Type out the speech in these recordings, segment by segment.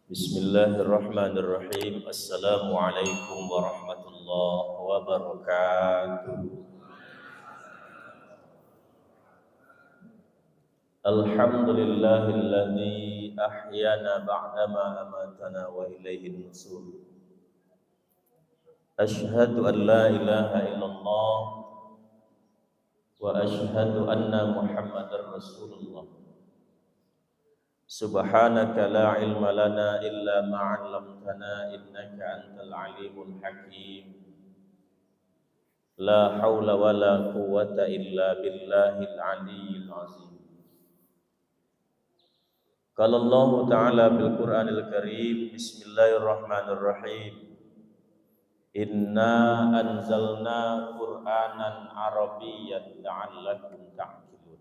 Bismillahirrahmanirrahim. Assalamualaikum warahmatullahi wabarakatuh. Alhamdulillahilladzi ahyana ba'dama amatana wa ilaihin nusur. Ashhadu an la ilaha illallah wa ashhadu anna Muhammadar Rasulullah. Subhanaka la ilma lana illa ma 'allamtana innaka antal alimul hakim. La haula wa la quwwata illa billahil aliyyil azim. Qala Allah Ta'ala bil Qur'anil Karim, Bismillahirrahmanirrahim. Inna anzalna Qur'anan Arabiyyan la'allakum ta'qilun.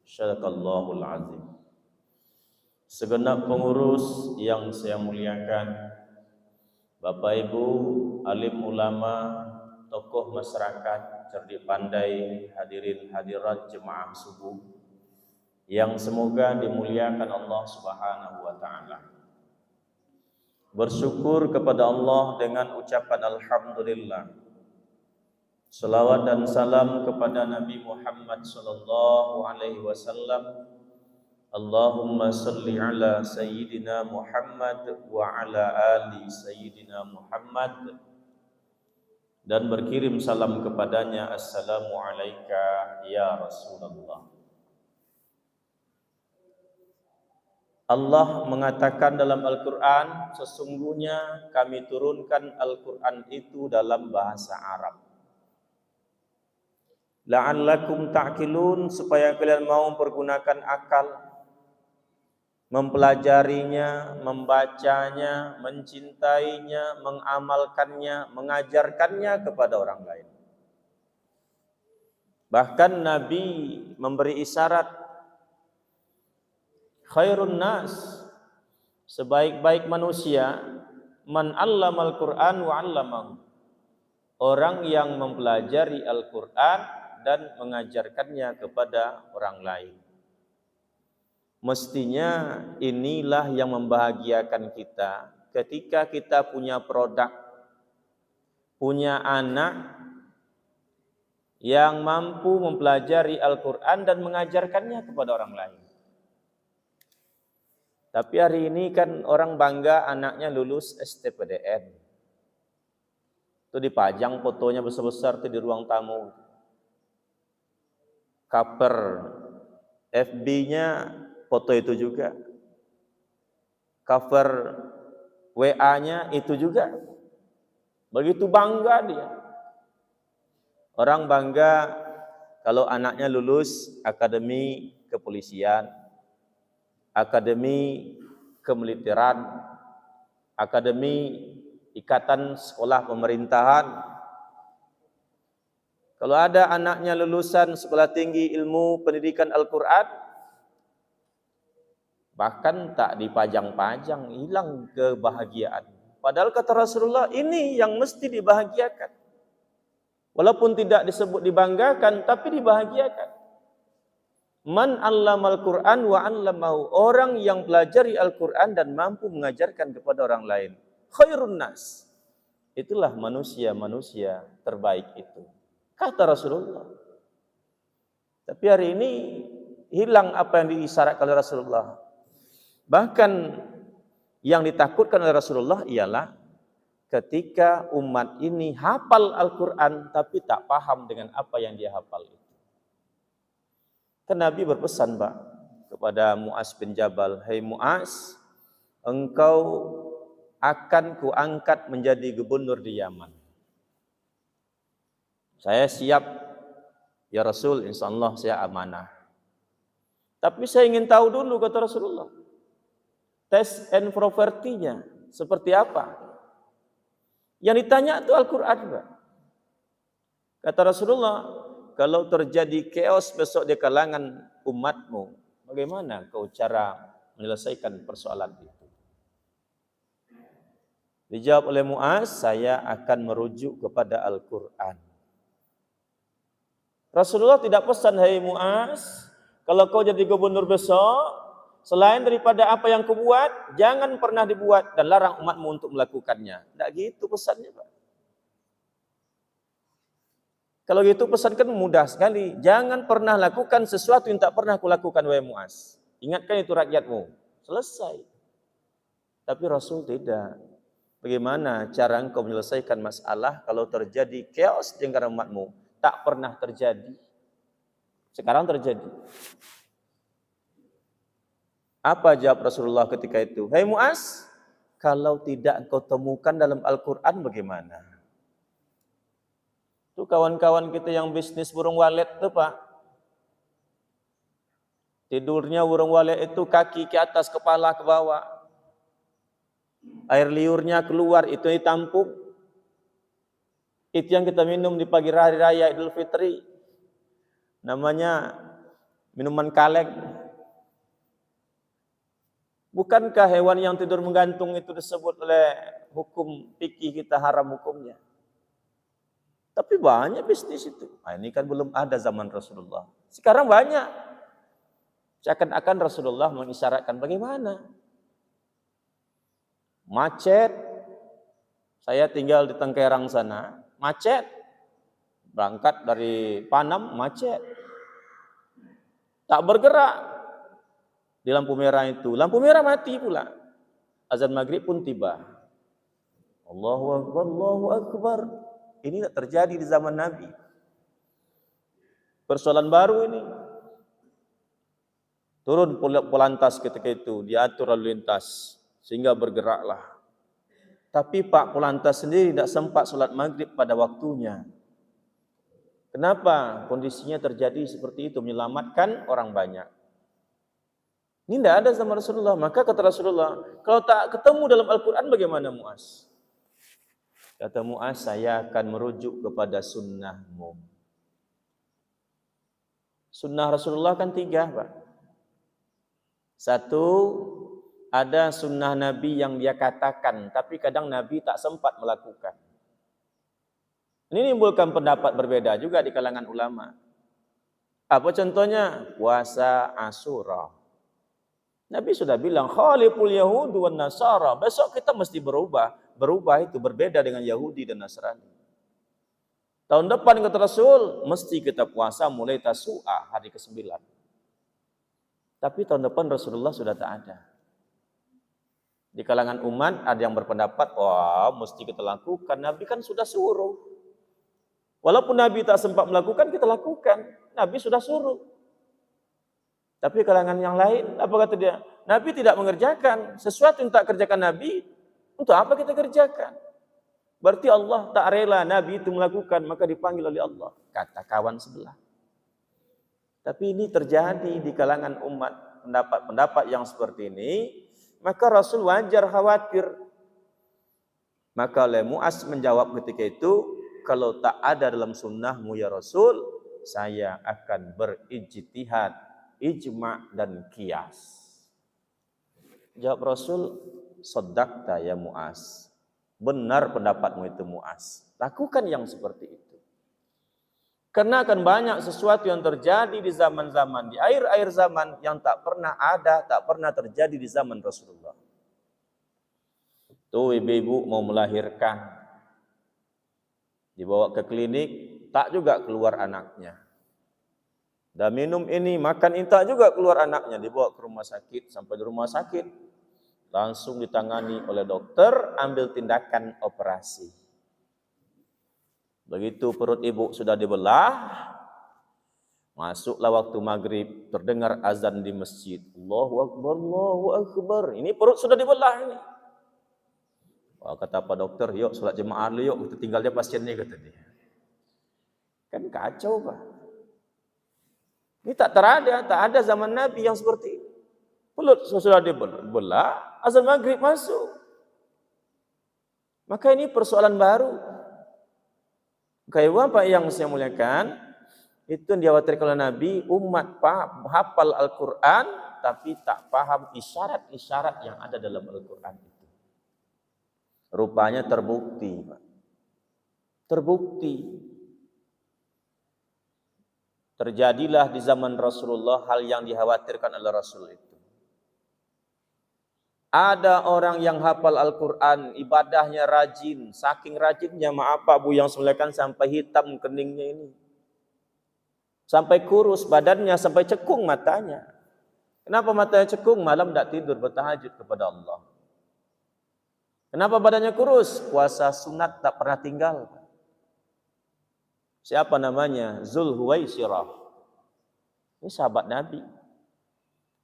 Sadaqallahul azim. Segenap pengurus yang saya muliakan, Bapak Ibu, alim ulama, tokoh masyarakat, cerdik pandai, hadirin hadirat jemaah subuh yang semoga dimuliakan Allah Subhanahu wa taala. Bersyukur kepada Allah dengan ucapan alhamdulillah. Salawat dan salam kepada Nabi Muhammad sallallahu alaihi wasallam. Allahumma salli ala Sayyidina Muhammad wa ala ali Sayyidina Muhammad, dan berkirim salam kepadanya, Assalamu alayka ya Rasulullah. Allah mengatakan dalam Al-Quran, sesungguhnya kami turunkan Al-Quran itu dalam bahasa Arab. La'allakum ta'qilun, supaya kalian mau mempergunakan akal, mempelajarinya, membacanya, mencintainya, mengamalkannya, mengajarkannya kepada orang lain. Bahkan Nabi memberi isyarat, khairun nas, sebaik-baik manusia, man 'allamal Qur'an wa 'allamahu, orang yang mempelajari Al-Qur'an dan mengajarkannya kepada orang lain. Mestinya inilah yang membahagiakan kita ketika kita punya produk, punya anak yang mampu mempelajari Al-Quran dan mengajarkannya kepada orang lain. Tapi hari ini kan orang bangga anaknya lulus STPDN. Itu dipajang fotonya besar-besar tuh di ruang tamu. Cover FB-nya foto itu juga, cover WA-nya itu juga. Begitu bangga dia. Orang bangga kalau anaknya lulus akademi kepolisian, akademi kemiliteran, akademi ikatan sekolah pemerintahan. Kalau ada anaknya lulusan sekolah tinggi ilmu pendidikan Al-Quran, bahkan tak dipajang-pajang, hilang kebahagiaan. Padahal kata Rasulullah, ini yang mesti dibahagiakan. Walaupun tidak disebut dibanggakan, tapi dibahagiakan. Man 'allamal Qur'an wa 'allamahu, orang yang pelajari Al-Quran dan mampu mengajarkan kepada orang lain. Khairun nas, itulah manusia-manusia terbaik itu, kata Rasulullah. Tapi hari ini hilang apa yang diisyaratkan oleh Rasulullah. Bahkan yang ditakutkan oleh Rasulullah ialah ketika umat ini hafal Al-Quran tapi tak paham dengan apa yang dia hafal itu. Kan Nabi berpesan, Pak, kepada Mu'az bin Jabal, "Hai Mu'az, engkau akan kuangkat menjadi gubernur di Yaman." Saya siap, ya Rasul, insyaallah saya amanah. Tapi saya ingin tahu dulu, kata Rasulullah, tes and propertinya seperti apa? Yang ditanya itu Al-Quran, Pak. Kata Rasulullah, kalau terjadi chaos besok di kalangan umatmu, bagaimana kau cara menyelesaikan persoalan itu? Dijawab oleh Mu'az, saya akan merujuk kepada Al-Quran. Rasulullah tidak pesan, hai Mu'az, kalau kau jadi gubernur besok, Selain daripada apa yang kau buat, jangan pernah dibuat dan larang umatmu untuk melakukannya. Tidak gitu pesannya, Pak. Kalau gitu pesan kan mudah sekali. Jangan pernah lakukan sesuatu yang tak pernah kulakukan, wahai Muaz. Ingatkan itu rakyatmu. Selesai. Tapi Rasul tidak. Bagaimana cara engkau menyelesaikan masalah kalau terjadi chaos di antara umatmu? Tak pernah terjadi. Sekarang terjadi. Apa jawab Rasulullah ketika itu? Hai Muaz, kalau tidak engkau temukan dalam Al-Quran bagaimana? Itu kawan-kawan kita yang bisnis burung walet tuh Pak. Tidurnya burung walet itu kaki ke atas, kepala ke bawah. Air liurnya keluar, itu ditampung. Itu yang kita minum di pagi hari raya Idul Fitri. Namanya minuman kaleng. Bukankah hewan yang tidur menggantung itu disebut oleh hukum fikih kita haram hukumnya? Tapi banyak bisnis itu. Nah, ini kan belum ada zaman Rasulullah. Sekarang banyak. Seakan-akan Rasulullah mengisyaratkan bagaimana? Macet. Saya tinggal di Tengkerang sana. Macet. Berangkat dari Panam, macet. Tak bergerak. Di lampu merah itu. Lampu merah mati pula. Azan maghrib pun tiba. Allahu Akbar, Allahu Akbar. Ini tak terjadi di zaman Nabi. Persoalan baru ini. Turun polantas ketika itu. Diatur lalu lintas. Sehingga bergeraklah. Tapi Pak Polantas sendiri tidak sempat sholat maghrib pada waktunya. Kenapa kondisinya terjadi seperti itu? Menyelamatkan orang banyak. Ini tidak ada zaman Rasulullah. Maka kata Rasulullah, kalau tak ketemu dalam Al-Quran bagaimana Muaz? Kata Muaz, saya akan merujuk kepada sunnahmu. Sunnah Rasulullah kan 3 Pak. 1, ada sunnah Nabi yang dia katakan, tapi kadang Nabi tak sempat melakukan. Ini menimbulkan pendapat berbeda juga di kalangan ulama. Apa contohnya? Puasa Asyura. Nabi sudah bilang, khaliful Yahudi wan Nasara. Besok kita mesti berubah. Berubah itu berbeda dengan Yahudi dan Nasrani. Tahun depan kata Rasul, mesti kita puasa mulai Tasu'a, hari ke-9. Tapi tahun depan Rasulullah sudah tak ada. Di kalangan umat ada yang berpendapat, wah mesti kita lakukan. Nabi kan sudah suruh. Walaupun Nabi tak sempat melakukan, kita lakukan. Nabi sudah suruh. Tapi kalangan yang lain, apa kata dia? Nabi tidak mengerjakan. Sesuatu yang tak kerjakan Nabi, untuk apa kita kerjakan? Berarti Allah tak rela Nabi itu melakukan, maka dipanggil oleh Allah. Kata kawan sebelah. Tapi ini terjadi di kalangan umat. Pendapat-pendapat yang seperti ini, maka Rasul wajar khawatir. Maka oleh Muaz menjawab ketika itu, kalau tak ada dalam sunnahmu ya Rasul, saya akan berijtihad. Ijma' dan qiyas. Jawab Rasul, shaddaqta ya Muaz. Benar pendapatmu itu Muaz. Lakukan yang seperti itu. Karena akan banyak sesuatu yang terjadi di zaman-zaman, di akhir-akhir zaman yang tak pernah ada, tak pernah terjadi di zaman Rasulullah. Tuh ibu-ibu mau melahirkan, dibawa ke klinik, tak juga keluar anaknya. Dan minum ini, makan ini, tak juga keluar anaknya. Dibawa ke rumah sakit, sampai di rumah sakit langsung ditangani oleh dokter, ambil tindakan operasi. Begitu perut ibu sudah dibelah, masuklah waktu maghrib, terdengar azan di masjid. Allahu Akbar, Allahu Akbar. Ini perut sudah dibelah ini. Wah, kata Pak dokter, yuk sholat jemaah dulu yuk, kita tinggal dia pasiennya, kata dia. Kan kacau Pak. Ini tak ada zaman Nabi yang seperti ini. Perut sudah dibelah, azan maghrib masuk. Maka ini persoalan baru. Kayak apa yang saya muliakan, itu yang dikhawatirkan oleh Nabi, umat hafal Al-Quran, tapi tak paham isyarat-isyarat yang ada dalam Al-Quran itu. Rupanya terbukti. Terbukti. Terjadilah di zaman Rasulullah hal yang dikhawatirkan oleh Rasul itu. Ada orang yang hafal Al-Quran, ibadahnya rajin, saking rajinnya, maaf Pak Bu yang semuliakan, sampai hitam keningnya ini, sampai kurus badannya, sampai cekung matanya. Kenapa matanya cekung? Malam tidak tidur, bertahajud kepada Allah. Kenapa badannya kurus? Puasa sunat tak pernah tinggal. Siapa namanya? Zulhuwaisirah. Ini sahabat Nabi.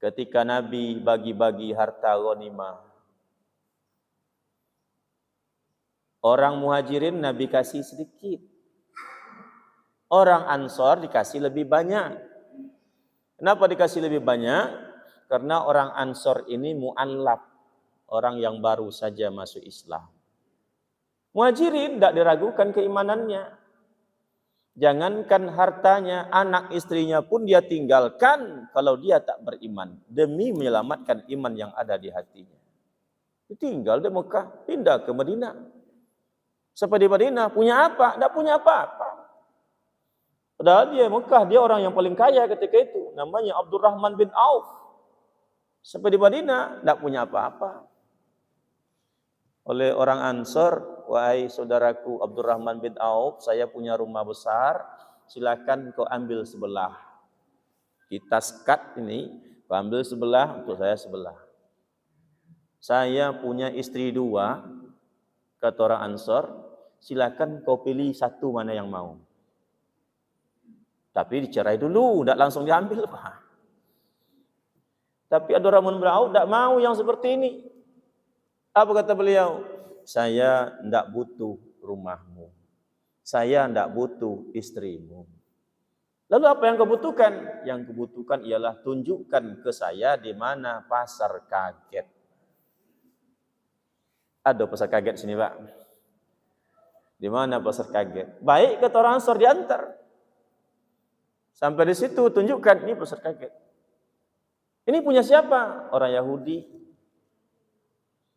Ketika Nabi bagi-bagi harta ghanimah, orang muhajirin Nabi kasih sedikit, orang Ansor dikasih lebih banyak. Kenapa dikasih lebih banyak? Karena orang Ansor ini mu'allaf, orang yang baru saja masuk Islam. Muhajirin tidak diragukan keimanannya. Jangankan hartanya, anak istrinya pun dia tinggalkan kalau dia tak beriman, demi menyelamatkan iman yang ada di hatinya. Dia tinggal di Mekah, pindah ke Madinah. Sampai di Madinah, punya apa? Tidak punya apa-apa. Padahal dia Mekah, dia orang yang paling kaya ketika itu. Namanya Abdurrahman bin Auf. Sampai di Madinah, tidak punya apa-apa. Oleh orang Ansor, wahai saudaraku Abdurrahman bin Auf, saya punya rumah besar, silakan kau ambil sebelah. Kita sekat ini, kau ambil sebelah, untuk saya sebelah. Saya punya istri 2, kata orang Ansor, silakan kau pilih satu mana yang mau. Tapi dicerai dulu, tidak langsung diambil Pak. Tapi Abdurrahman bin Auf tidak mau yang seperti ini. Apa kata beliau? Saya tidak butuh rumahmu. Saya tidak butuh istrimu. Lalu apa yang kau butuhkan? Yang kubutuhkan ialah tunjukkan ke saya di mana pasar kaget. Ada pasar kaget sini Pak. Di mana pasar kaget? Baik kata orang Ansor, diantar. Sampai di situ tunjukkan ini pasar kaget. Ini punya siapa? Orang Yahudi.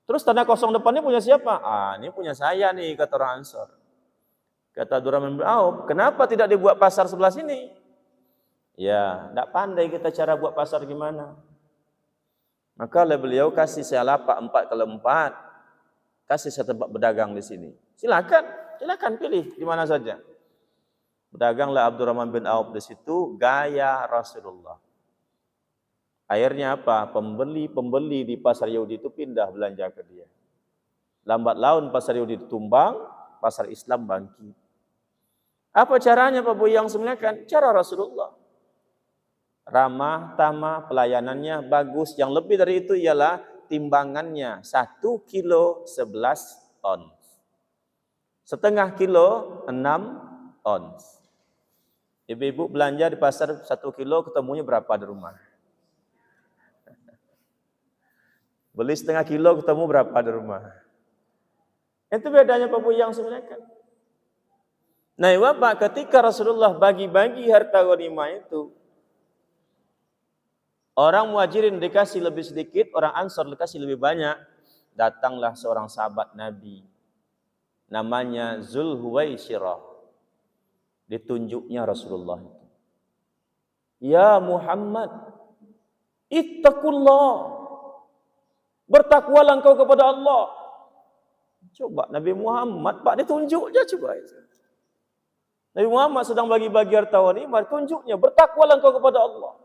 Terus tanah kosong depannya punya siapa? Ini punya saya nih, kata orang Ansor. Kata Abdurrahman bin Auf, kenapa tidak dibuat pasar sebelah sini? Ya, tidak pandai kita cara buat pasar gimana. Maka beliau kasih saya lapak 4x4, kasih saya tempat berdagang di sini. Silakan pilih di mana saja. Berdaganglah Abdurrahman bin Auf di situ, gaya Rasulullah. Akhirnya apa? Pembeli-pembeli di pasar Yahudi itu pindah belanja ke dia. Lambat laun pasar Yahudi tumbang, pasar Islam bangkit. Apa caranya Pak Bu yang sebenarnya? Cara Rasulullah. Ramah, tamah, pelayanannya bagus. Yang lebih dari itu ialah timbangannya 1 kilo 11 ons. Setengah kilo 6 ons. Ibu-ibu belanja di pasar 1 kilo ketemunya berapa di rumah? Beli setengah kilo ketemu berapa di rumah? Itu bedanya Pak Bu yang sebenarnya. Nah, Bapak, ketika Rasulullah bagi-bagi harta ghanimah itu, orang muhajirin dikasih lebih sedikit, orang Ansor dikasih lebih banyak. Datanglah seorang sahabat Nabi, namanya Zulhuwaisirah. Ditunjuknya Rasulullah. Ya Muhammad, ittaqullah. Bertakwalah engkau kepada Allah. Coba Nabi Muhammad, Pak, ditunjuk aja coba. Nabi Muhammad sedang bagi-bagi harta ghanimah, tunjuknya bertakwalah engkau kepada Allah.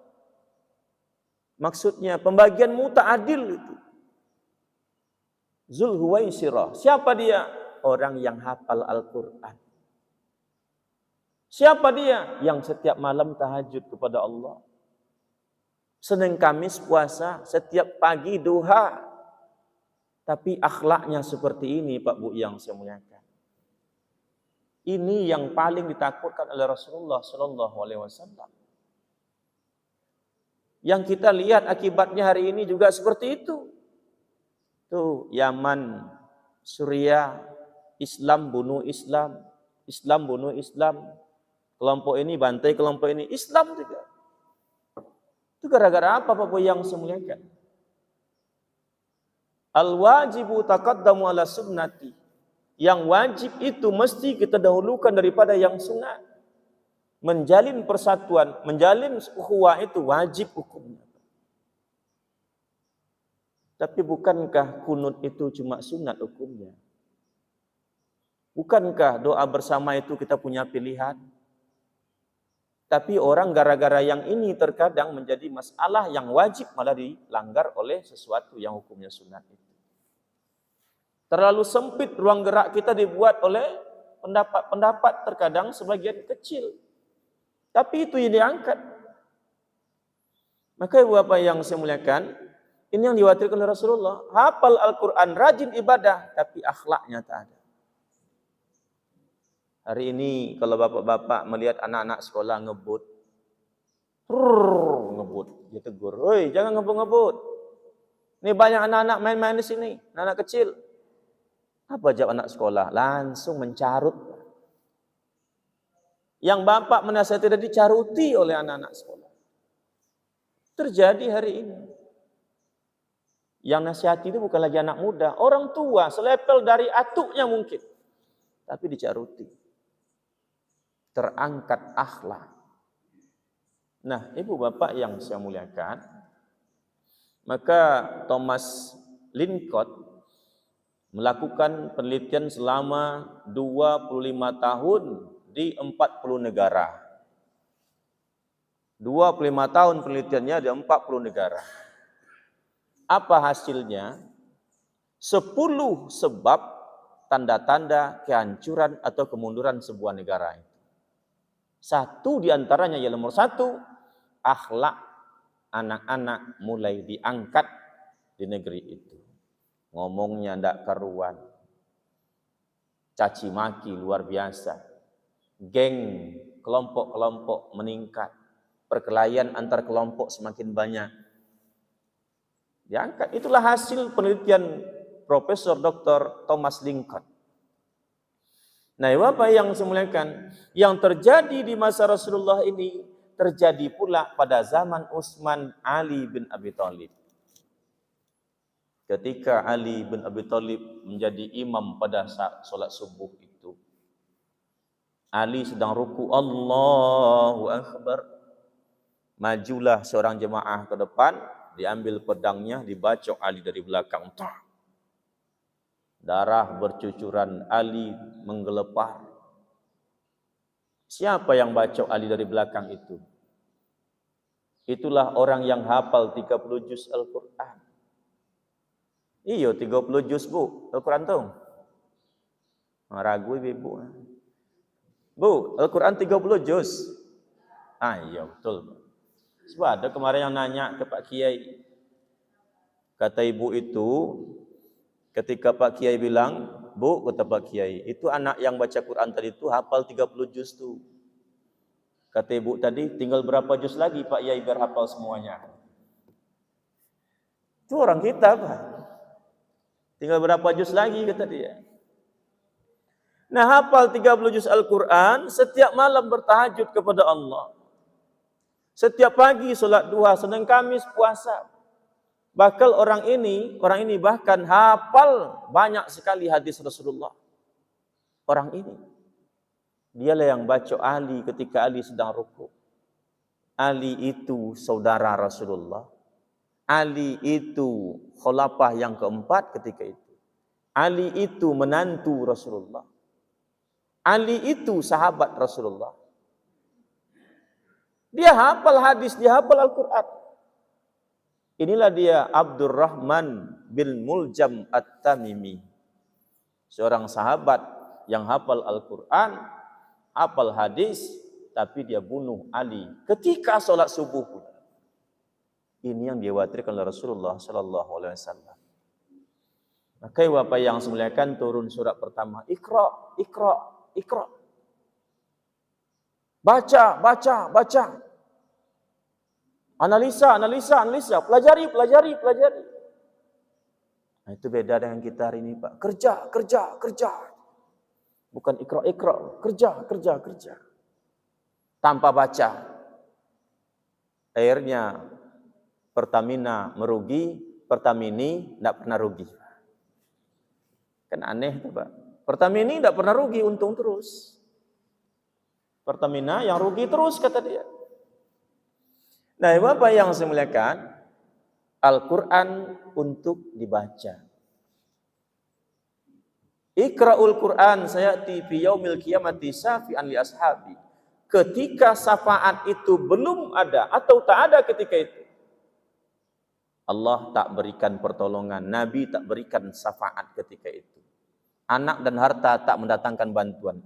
Maksudnya pembagianmu tak adil itu. Zulhuwaisirah. Siapa dia? Orang yang hafal Al-Quran. Siapa dia? Yang setiap malam tahajud kepada Allah. Senin Kamis puasa, setiap pagi duha. Tapi akhlaknya seperti ini Pak Bu yang saya muliakan. Ini yang paling ditakutkan oleh Rasulullah Sallallahu Alaihi Wasallam. Yang kita lihat akibatnya hari ini juga seperti itu. Tuh Yaman, Suriah, Islam bunuh Islam, Islam bunuh Islam. Kelompok ini bantai kelompok ini, Islam juga. Itu gara-gara apa Pak Bu yang saya muliakan? Al-wajibu taqaddamu ala sunnati. Yang wajib itu mesti kita dahulukan daripada yang sunat. Menjalin persatuan, menjalin ukhuwah itu wajib hukumnya. Tapi bukankah kunut itu cuma sunat hukumnya? Bukankah doa bersama itu kita punya pilihan? Tapi orang gara-gara yang ini terkadang menjadi masalah yang wajib malah dilanggar oleh sesuatu yang hukumnya sunat itu. Terlalu sempit ruang gerak kita dibuat oleh pendapat-pendapat terkadang sebagian kecil. Tapi itu yang diangkat. Maka ibu bapak yang saya muliakan, ini yang diwakilkan oleh Rasulullah. Hafal Al-Quran, rajin ibadah, tapi akhlaknya tak ada. Hari ini kalau bapak-bapak melihat anak-anak sekolah ngebut, dia tegur, "Hoi, jangan ngebut-ngebut. Ini banyak anak-anak main-main di sini, anak-anak kecil." Apa jawab anak sekolah? Langsung mencarut. Yang bapak menasihati tadi dicaruti oleh anak-anak sekolah. Terjadi hari ini. Yang nasihati itu bukan lagi anak muda, orang tua, selepel dari atuknya mungkin. Tapi dicaruti. Terangkat akhlak. Nah, ibu bapak yang saya muliakan, maka Thomas Lincott melakukan penelitian selama 25 tahun di 40 negara. 25 tahun penelitiannya di 40 negara. Apa hasilnya? 10 sebab tanda-tanda kehancuran atau kemunduran sebuah negara. Satu di antaranya yang nomor 1, akhlak anak-anak mulai diangkat di negeri itu. Ngomongnya ndak karuan. Caci maki luar biasa. Geng, kelompok-kelompok meningkat. Perkelahian antar kelompok semakin banyak. Diangkat. Itulah hasil penelitian Profesor Dr. Thomas Lincott. Nah, apa yang saya muliakan, yang terjadi di masa Rasulullah ini terjadi pula pada zaman Utsman Ali bin Abi Thalib. Ketika Ali bin Abi Thalib menjadi imam pada saat solat subuh itu, Ali sedang ruku, Allahu Akbar. Majulah seorang jemaah ke depan, diambil pedangnya, dibacok Ali dari belakang. Darah bercucuran, Ali menggelepar. Siapa yang bacok Ali dari belakang itu? Itulah orang yang hafal 30 juz Al-Quran. Iyo 30 juz bu, Al-Quran tuh. Ragu ibu. Bu, Al-Quran 30 juz. Iya betul. Sebab ada kemarin yang nanya ke Pak Kiai. Kata ibu itu, ketika Pak Kiai bilang, "Bu," kata Pak Kiai, "itu anak yang baca Quran tadi itu hafal 30 juz tuh." Kata ibu tadi, "Tinggal berapa juz lagi Pak Kiai biar hafal semuanya?" Itu orang kita, Pak. Tinggal berapa juz lagi kata dia. Nah, hafal 30 juz Al-Quran, setiap malam bertahajud kepada Allah. Setiap pagi solat duha, Senin Kamis puasa. Bahkan orang ini bahkan hafal banyak sekali hadis Rasulullah. Orang ini. Dialah yang baca Ali ketika Ali sedang rukuk. Ali itu saudara Rasulullah. Ali itu khalifah yang keempat ketika itu. Ali itu menantu Rasulullah. Ali itu sahabat Rasulullah. Dia hafal hadis, dia hafal Al-Quran. Inilah dia Abdurrahman bin Muljam At-Tamimi. Seorang sahabat yang hafal Al-Quran, hafal hadis, tapi dia bunuh Ali ketika sholat subuh. Ini yang diwakilkan oleh Rasulullah sallallahu alaihi wasallam. Maka Bapak yang semuliakan, turun surat pertama, Iqra, Iqra, Iqra. Baca, baca, baca. Analisa, analisa, analisa. Pelajari, pelajari, pelajari. Nah, itu beda dengan kita hari ini, Pak. Kerja, kerja, kerja. Bukan Iqra, Iqra. Kerja, kerja, kerja. Tanpa baca. Akhirnya Pertamina merugi, Pertamini tidak pernah rugi. Kan aneh itu, Pak. Pertamini tidak pernah rugi, untung terus. Pertamina yang rugi terus kata dia. Nah, Bapak yang saya muliakan, Al-Quran untuk dibaca. Iqra'ul Quran sayati fi yaumil qiyamati syafi'an li ashabi. Ketika syafaat itu belum ada atau tak ada ketika itu, Allah tak berikan pertolongan, Nabi tak berikan syafaat ketika itu. Anak dan harta tak mendatangkan bantuan.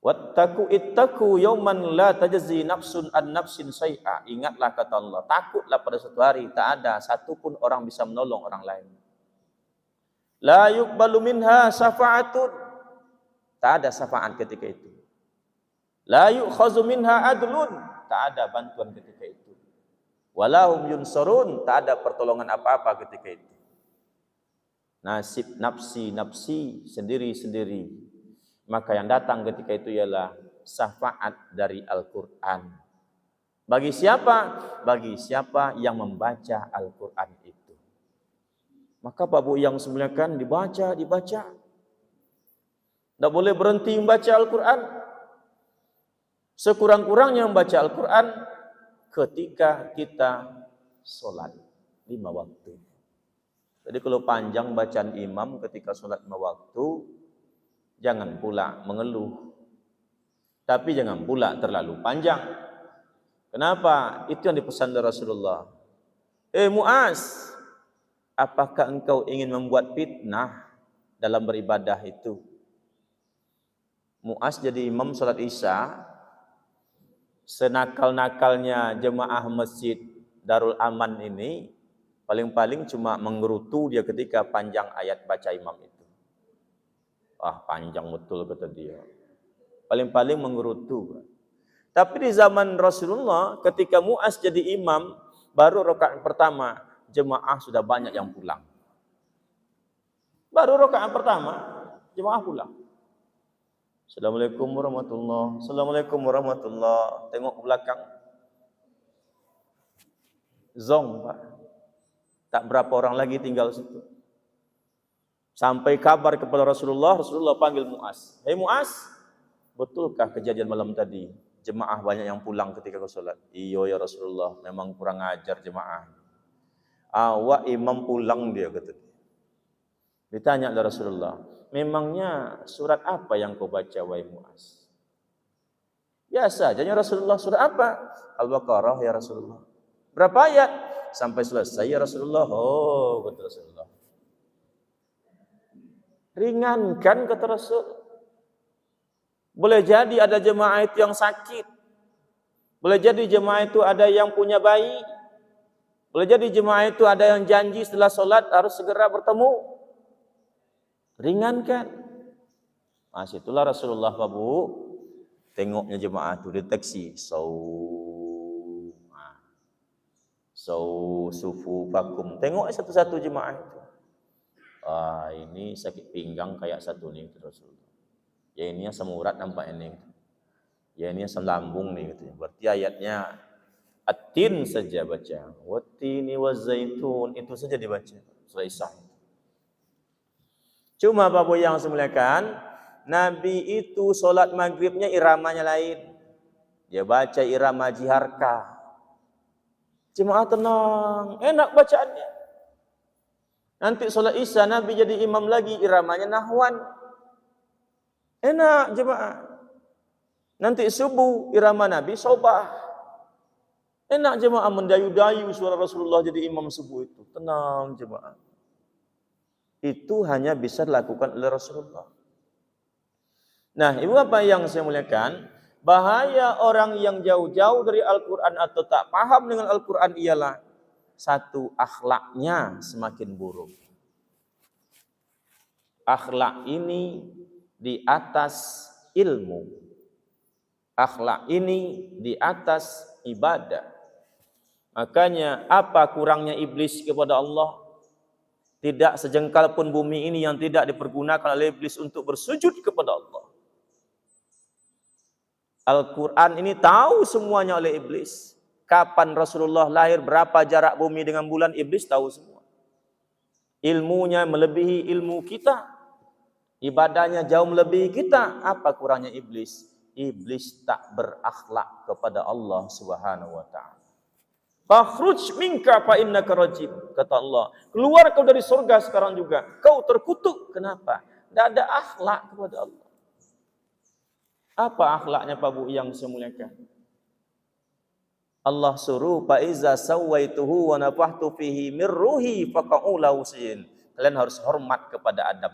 Wattaqu ittaqu yauman la tajzi nafsun an nafsin syai'a. Ingatlah kata Allah, takutlah pada suatu hari tak ada satupun orang bisa menolong orang lain. La yuqbalu minha syafa'atun. Tak ada syafaat ketika itu. La yu'khazu minha adlun. Tak ada bantuan ketika itu. Walahum yunsarun. Tak ada pertolongan apa-apa ketika itu. Nasib nafsi sendiri-sendiri. Maka yang datang ketika itu ialah syafaat dari Al-Quran. Bagi siapa? Bagi siapa yang membaca Al-Quran itu. Maka Pak Bu yang semuliakan, dibaca. Tidak boleh berhenti membaca Al-Quran. Sekurang-kurangnya membaca Al-Quran ketika kita sholat 5 waktu. Jadi kalau panjang bacaan imam ketika sholat 5 waktu, jangan pula mengeluh. Tapi jangan pula terlalu panjang. Kenapa? Itu yang dipesan oleh Rasulullah. Muaz, apakah engkau ingin membuat fitnah dalam beribadah itu? Muaz jadi imam sholat isya, senakal-nakalnya jemaah masjid Darul Aman ini, paling-paling cuma menggerutu dia ketika panjang ayat baca imam itu. Panjang betul kata dia. Paling-paling menggerutu. Tapi di zaman Rasulullah, ketika Muaz jadi imam, baru rakaat pertama, jemaah sudah banyak yang pulang. Baru rakaat pertama, jemaah pulang. Assalamualaikum warahmatullahi. Assalamualaikum warahmatullahi. Tengok ke belakang. Zong, Pak. Tak berapa orang lagi tinggal situ. Sampai kabar kepada Rasulullah, Rasulullah panggil Muaz. Hei Muaz, betulkah kejadian malam tadi? Jemaah banyak yang pulang ketika kau sholat. Iya ya Rasulullah, memang kurang ajar jemaah. Awak imam pulang dia kata. Ditanya oleh Rasulullah, memangnya surat apa yang kau baca wahai Muaz? Biasa aja Rasulullah, surat apa? Al-Baqarah ya Rasulullah. Berapa ayat? Sampai selesai ya Rasulullah. Oh, kata Rasulullah. Ringankan kata Rasul. Boleh jadi ada jemaah itu yang sakit. Boleh jadi jemaah itu ada yang punya bayi. Boleh jadi jemaah itu ada yang janji setelah sholat harus segera bertemu. Ringankan. Itulah Rasulullah Pak Bu. Tengoknya jemaah itu deteksi. Sufu fakum. Tengok satu-satu jemaah itu. Ini sakit pinggang kayak satu nih Rasulullah. Ya ini asam urat nampak ini. Ya ini asam lambung nih gitu. Berarti ayatnya At-tin saja baca. Wat-tini waz-zaitun, itu saja dibaca. Surah Isra. Cuma Bapak yang semuliakan, Nabi itu solat maghribnya iramanya lain. Dia baca irama jiharka. Jemaah tenang, enak bacaannya. Nanti solat Isya Nabi jadi imam lagi, iramanya nahwan. Enak jemaah. Nanti subuh irama Nabi sobah. Enak jemaah mendayu-dayu suara Rasulullah jadi imam subuh itu. Tenang jemaah. Itu hanya bisa dilakukan oleh Rasulullah. Nah, ibu bapak yang saya muliakan, bahaya orang yang jauh-jauh dari Al-Quran atau tak paham dengan Al-Quran ialah satu, akhlaknya semakin buruk. Akhlak ini di atas ilmu. Akhlak ini di atas ibadah. Makanya apa kurangnya iblis kepada Allah? Tidak sejengkal pun bumi ini yang tidak dipergunakan oleh iblis untuk bersujud kepada Allah. Al-Quran ini tahu semuanya oleh iblis. Kapan Rasulullah lahir, berapa jarak bumi dengan bulan, iblis tahu semua. Ilmunya melebihi ilmu kita. Ibadahnya jauh melebihi kita. Apa kurangnya iblis? Iblis tak berakhlak kepada Allah Subhanahu wa ta'ala. Fakhruj minka fa innaka rajim. Kata Allah, keluar kau dari surga sekarang juga. Kau terkutuk. Kenapa? Tidak ada akhlak kepada Allah. Apa akhlaknya Pak Bu yang saya muliakan? Allah suruh fa iza sawaituhu wa nafahtu fihi mir ruhi faqa'u lahu sin. Kalian harus hormat kepada Adam.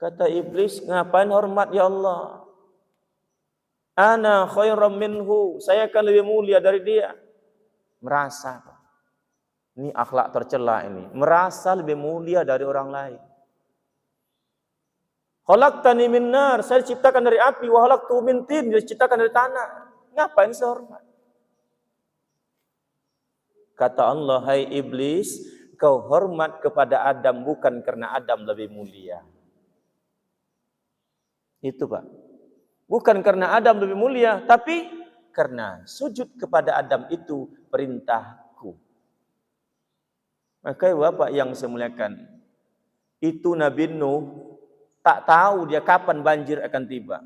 Kata iblis, ngapain hormat ya Allah? Ana khairam minhu, saya akan lebih mulia dari dia. Merasa. Ini akhlak tercela ini. Merasa lebih mulia dari orang lain. Khalaqtani min nar, saya diciptakan dari api, wa khalaqtu min tin, dia diciptakan dari tanah. Ngapain saya hormat? Kata Allah, hai iblis, kau hormat kepada Adam bukan karena Adam lebih mulia. Itu Pak. Bukan karena Adam lebih mulia, tapi karena sujud kepada Adam itu perintahku. Maka Bapak yang saya muliakan, itu Nabi Nuh tak tahu dia kapan banjir akan tiba.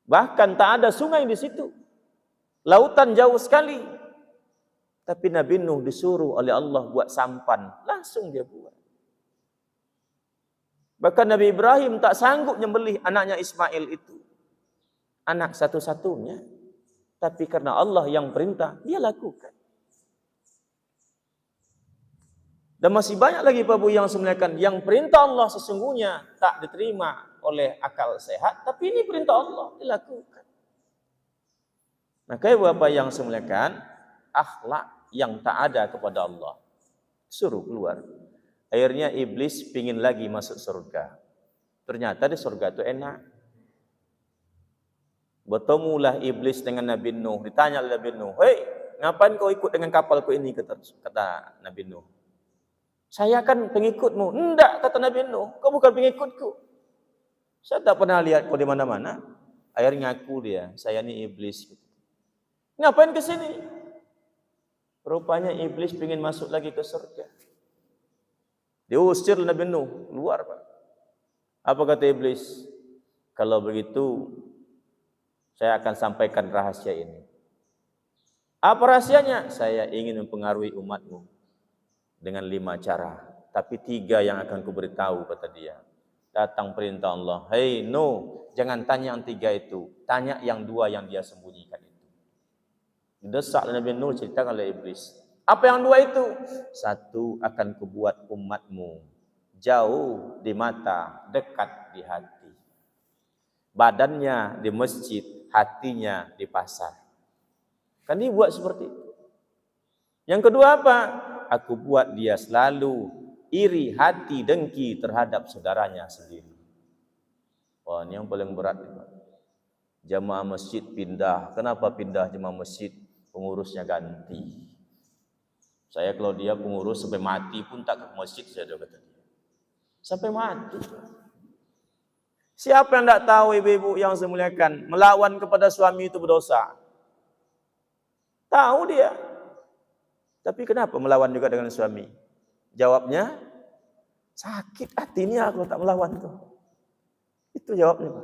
Bahkan tak ada sungai di situ. Lautan jauh sekali. Tapi Nabi Nuh disuruh oleh Allah buat sampan. Langsung dia buat. Bahkan Nabi Ibrahim tak sanggup nyembelih anaknya Ismail itu. Anak satu-satunya. Tapi karena Allah yang perintah, dia lakukan. Dan masih banyak lagi Pak Bu yang sebenarnya yang perintah Allah sesungguhnya tak diterima oleh akal sehat. Tapi ini perintah Allah, dilakukan. Maka Bapak yang semuliakan, akhlak yang tak ada kepada Allah. Suruh keluar. Akhirnya iblis pingin lagi masuk surga. Ternyata di surga itu enak. Bertemulah iblis dengan Nabi Nuh. Ditanya oleh Nabi Nuh, hei, ngapain kau ikut dengan kapalku ini? Kata Nabi Nuh. Saya kan pengikutmu. Enggak, kata Nabi Nuh. Kau bukan pengikutku. Saya tak pernah lihat kau di mana-mana. Akhirnya ngaku dia, saya ini iblis. Ngapain ke sini? Rupanya iblis pingin masuk lagi ke surga. Diusir Nabi Nuh, keluar Pak. Apa kata iblis? Kalau begitu, saya akan sampaikan rahasia ini. Apa rahasianya? Saya ingin mempengaruhi umatmu dengan 5 cara. Tapi 3 yang akan kuberitahu, kata dia. Datang perintah Allah. Hei Nuh, jangan tanya yang 3 itu. Tanya yang 2 yang dia sembunyikan itu. Didesak Nabi Nuh, ceritakan oleh iblis. Apa yang 2 itu? 1, akan kubuat umatmu jauh di mata, dekat di hati. Badannya di masjid, hatinya di pasar. Kan dia buat seperti itu. Yang kedua apa? Aku buat dia selalu iri hati, dengki terhadap saudaranya sendiri. Wah, ini yang paling berat. Jamaah masjid pindah. Kenapa pindah jamaah masjid? Pengurusnya ganti. Saya kalau dia pengurus sampai mati pun tak ke masjid, saya kata dia. Sampai mati. Siapa yang tak tahu ibu-ibu yang saya muliakan, melawan kepada suami itu berdosa? Tahu dia. Tapi kenapa melawan juga dengan suami? Jawabnya, sakit hatinya aku tak melawan tuh. Itu jawabnya.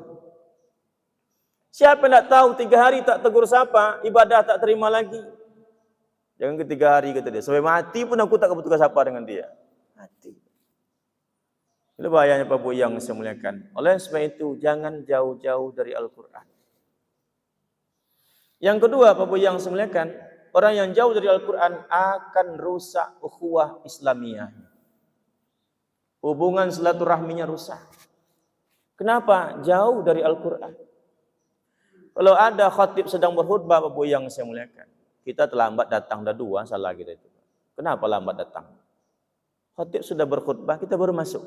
Siapa yang tak tahu 3 hari tak tegur sapa, ibadah tak terima lagi. Jangan ke 3 hari kata dia. Sampai mati pun aku tak bertukar sapa dengan dia. Mati. Itu bahayanya Pak Bu yang saya muliakan. Oleh sebab itu, jangan jauh-jauh dari Al-Quran. Yang kedua Pak Bu yang saya muliakan, orang yang jauh dari Al-Quran akan rusak ukhuwah Islamiyah. Hubungan silaturahminya rusak. Kenapa? Jauh dari Al-Quran. Kalau ada khatib sedang berkhutbah Pak Bu yang saya muliakan, kita terlambat datang, dah 2 salah kita itu. Kenapa lambat datang? Khatib sudah berkhutbah, kita baru masuk.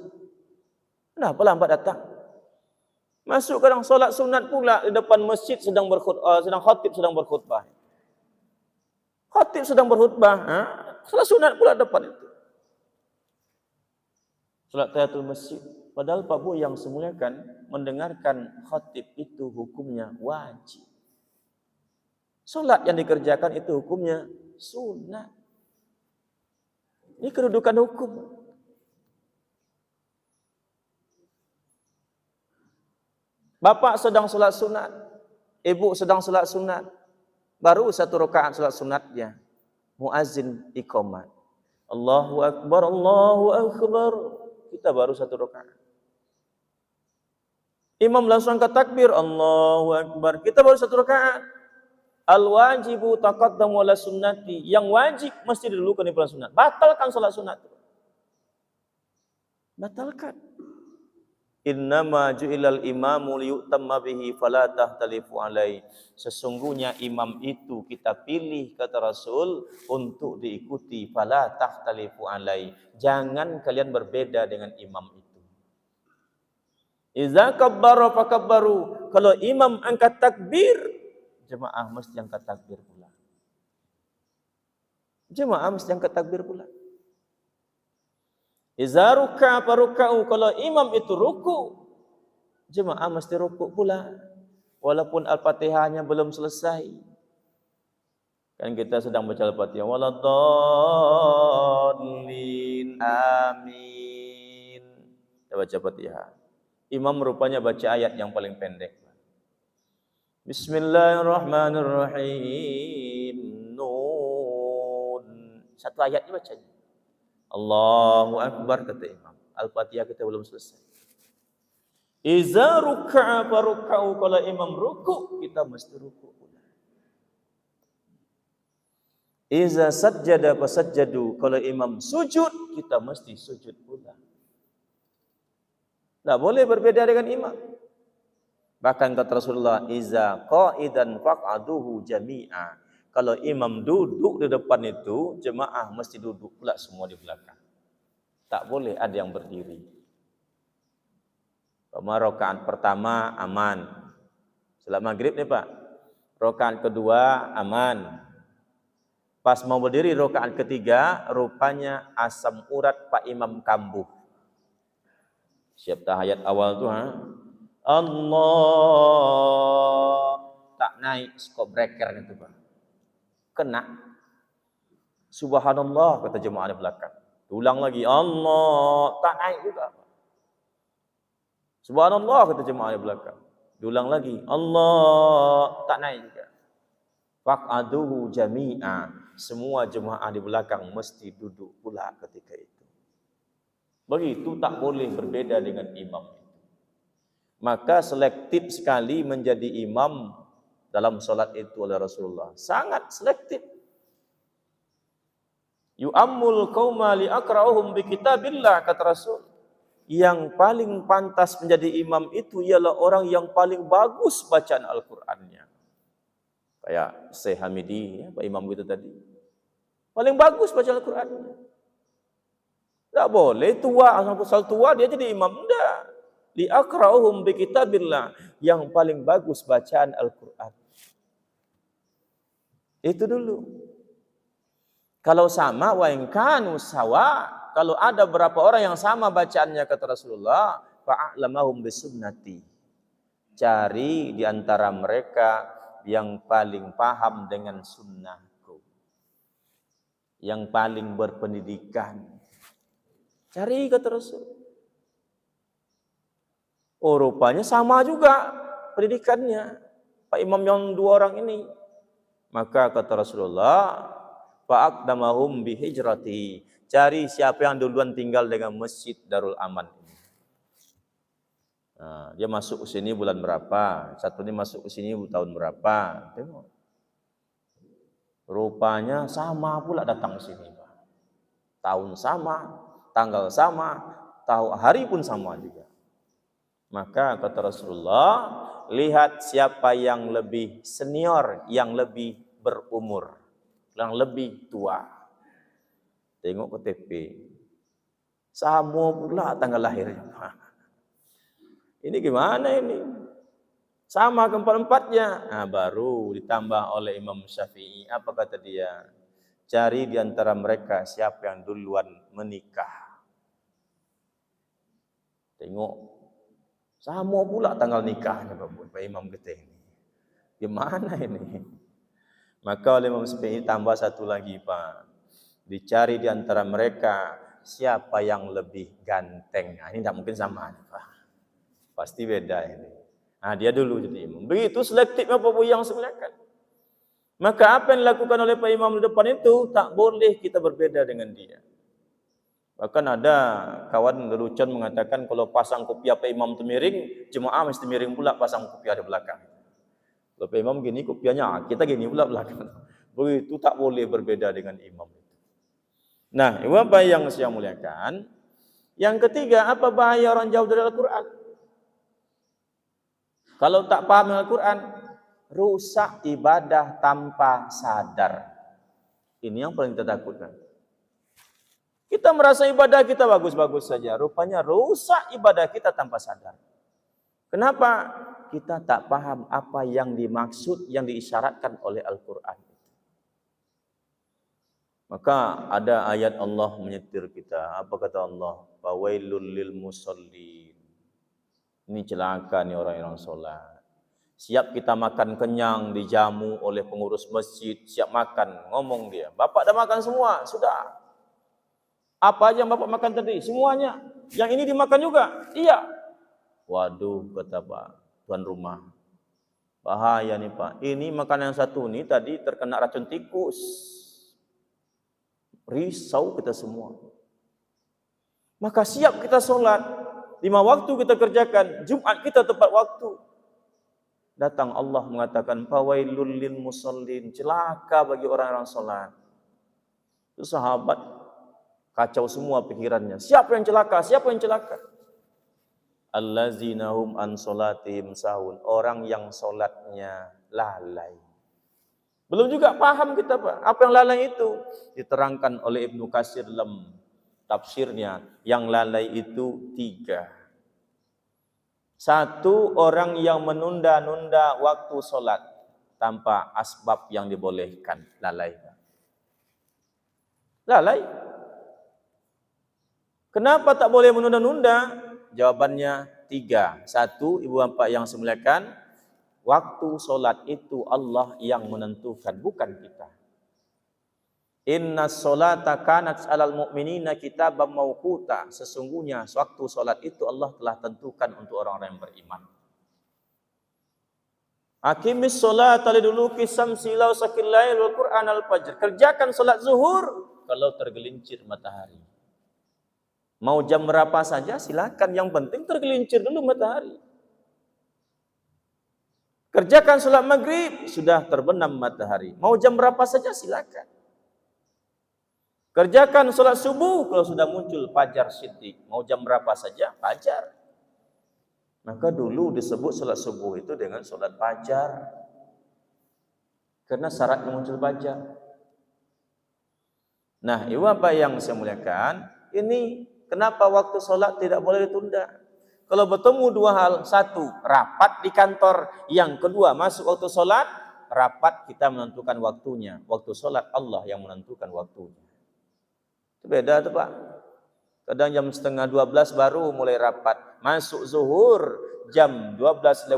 Kenapa lambat datang? Masuk kadang solat sunat pula di depan masjid sedang khatib sedang berkhutbah. Khatib sedang berkhutbah, solat sunat pula depan itu. Solat tahiyatul masjid. Padahal Pak Bu yang semuliakan, mendengarkan khatib itu hukumnya wajib. Solat yang dikerjakan itu hukumnya sunat. Ini kedudukan hukum. Bapak sedang solat sunat, ibu sedang solat sunat. Baru 1 rakaat salat sunatnya. Muazzin iqamah. Allahu Akbar, Allahu Akbar. Kita baru 1 rakaat. Imam langsung angkat takbir, Allahu Akbar. Kita baru 1 rakaat. Al-wajibu taqaddamu ala sunnati. Yang wajib mesti didulukan di depan sunat. Batalkan salat sunat. Batalkan. Innama ju'ilal imamu liyutamma bihi fala tahtalifu alaihi. Sesungguhnya imam itu kita pilih, kata Rasul, untuk diikuti. Fala tahtalifu alaihi. Jangan kalian berbeda dengan imam itu. Iza kabbara fakabbaru. Kalau imam angkat takbir, jemaah mesti angkat takbir pula. Jemaah mesti angkat takbir pula. Iza ruka faruka'u. Kalau imam itu ruku, jemaah mesti ruku pula. Walaupun Al-Fatihahnya belum selesai. Kan kita sedang baca Al-Fatihah. Waladhdallin. Amin. Kita baca Fatihah. Imam rupanya baca ayat yang paling pendek. Bismillahirrahmanirrahim. Nun. 1 ayat dibacanya. Allahu Akbar, kata imam. Al-Fatihah kita belum selesai. Iza ruka'a faruka'u. Kalau imam ruku, kita mesti ruku pula. Iza sajjada fasajjadu. Kalau imam sujud, kita mesti sujud pula. Tak boleh berbeda dengan imam. Bahkan kata Rasulullah, iza qa'idan faq'aduhu jami'a. Kalau imam duduk di depan itu, jemaah mesti duduk pula semua di belakang. Tak boleh ada yang berdiri. Rakaat pertama aman. Salat maghrib nih Pak. Rakaat kedua aman. Pas mau berdiri rakaat ketiga, rupanya asam urat Pak Imam kambuh. Siap tahiyat awal tuh, Allah, tak naik skop breaker itu Pak. Kena. Subhanallah, kata jemaah di belakang. Ulang lagi, Allah, tak naik juga. Subhanallah, kata jemaah di belakang. Diulang lagi, Allah, tak naik juga. Faq'aduhu jami'a. Semua jemaah di belakang mesti duduk pula ketika itu. Begitu, tak boleh berbeda dengan imam. Maka selektif sekali menjadi imam dalam solat itu oleh Rasulullah. Sangat selektif. Yu'ammul qauma li'akra'uhum bi kitabillah, kata Rasul. Yang paling pantas menjadi imam itu ialah orang yang paling bagus bacaan Al-Qur'annya. Kayak Syekh Hamidi, Pak Imam itu tadi. Paling bagus baca Al-Qur'annya. Tak boleh tua, asal tua dia jadi imam. Tidak. Li'akra'uhum bi kitabillah. Yang paling bagus bacaan Al-Qur'an. Itu dulu. Kalau sama, wa in kanu sawa. Kalau ada berapa orang yang sama bacaannya, kata Rasulullah, fa'a'lamahum bisunnati. Cari di antara mereka yang paling paham dengan sunnahku. Yang paling berpendidikan. Cari, kata Rasul. Oh, rupanya sama juga pendidikannya Pak Imam yang 2 orang ini. Maka kata Rasulullah, fa'aqdamahum bihijrati. Cari siapa yang duluan tinggal dengan Masjid Darul Aman ini. Nah, dia masuk ke sini bulan berapa? Satu ini masuk ke sini tahun berapa? Tengok. Rupanya sama pula datang ke sini, Pak. Tahun sama, tanggal sama, hari pun sama juga. Maka kata Rasulullah, lihat siapa yang lebih senior, yang lebih berumur, yang lebih tua. Tengok KTP. Sama pula tanggal lahirnya. Ini gimana ini? Sama keempat-empatnya. Nah, baru ditambah oleh Imam Syafi'i. Apa kata dia? Cari di antara mereka siapa yang duluan menikah. Tengok. Sama pula tanggal nikahnya Pak Imam kita ini. Gimana ini? Maka oleh Imam Syafi'i tambah satu lagi Pak. Dicari di antara mereka siapa yang lebih ganteng. Nah, ini tidak mungkin sama Pak. Pasti beda ini. Nah, dia dulu jadi imam. Begitu selektifnya Bapak yang sebenarnya. Maka apa yang dilakukan oleh Pak Imam di depan itu tak boleh kita berbeda dengan dia. Bahkan ada kawan lelucon mengatakan kalau pasang kopiah Pak Imam itu miring, jemaah mesti miring pula pasang kopiah di belakang. Kalau Pak Imam gini kopiahnya, kita gini pula belakang. Begitu tak boleh berbeda dengan imam. Nah, itu apa yang saya muliakan? Yang ketiga, apa bahaya orang jauh dari Al-Quran? Kalau tak paham Al-Quran, rusak ibadah tanpa sadar. Ini yang paling kita takutkan. Kita merasa ibadah kita bagus-bagus saja. Rupanya rusak ibadah kita tanpa sadar. Kenapa? Kita tak paham apa yang dimaksud, yang diisyaratkan oleh Al-Quran. Maka ada ayat Allah menyetir kita. Apa kata Allah? Fawailul lil musallin. Ini celaka nih orang-orang solat. Siap kita makan kenyang, dijamu oleh pengurus masjid, siap makan, ngomong dia. Bapak dah makan semua, sudah. Apa aja yang bapak makan tadi? Semuanya. Yang ini dimakan juga? Iya. Waduh, kata Pak tuan rumah. Bahaya nih Pak. Ini makanan yang satu nih tadi terkena racun tikus. Risau kita semua. Maka siap kita sholat. 5 waktu kita kerjakan. Jumat kita tepat waktu. Datang Allah mengatakan, fawailul lil musallin. Celaka bagi orang-orang sholat. Itu sahabat kacau semua pikirannya. Siapa yang celaka? Siapa yang celaka? Allazina hum an sholatihim sahun. Orang yang sholatnya lalai. Belum juga paham kita Pak. Apa yang lalai itu? Diterangkan oleh Ibnu Katsir dalam tafsirnya. Yang lalai itu 3. 1, orang yang menunda-nunda waktu sholat tanpa asbab yang dibolehkan. Lalai. Lalai. Kenapa tak boleh menunda-nunda? Jawabannya 3. 1, ibu bapak yang saya muliakan, waktu sholat itu Allah yang menentukan, bukan kita. Inna sholata kanat alal mu'minina kitaban mawquta. Sesungguhnya waktu sholat itu Allah telah tentukan untuk orang-orang yang beriman. Aqimis sholata liduluki samsi ila sakil lail wal Qur'an al-fajr. Kerjakan sholat zuhur kalau tergelincir matahari. Mau jam berapa saja silakan, yang penting tergelincir dulu matahari. Kerjakan sholat maghrib, sudah terbenam matahari. Mau jam berapa saja silakan. Kerjakan sholat subuh kalau sudah muncul fajar siddiq. Mau jam berapa saja fajar. Maka dulu disebut sholat subuh itu dengan sholat fajar. Karena syaratnya muncul fajar. Nah, itu apa yang saya muliakan? Ini kenapa waktu sholat tidak boleh ditunda? Kalau bertemu 2 hal, 1, rapat di kantor. Yang kedua, masuk waktu sholat, rapat kita menentukan waktunya. Waktu sholat Allah yang menentukan waktunya. Itu beda tuh Pak. Kadang jam setengah 12 baru mulai rapat. Masuk zuhur jam 12:15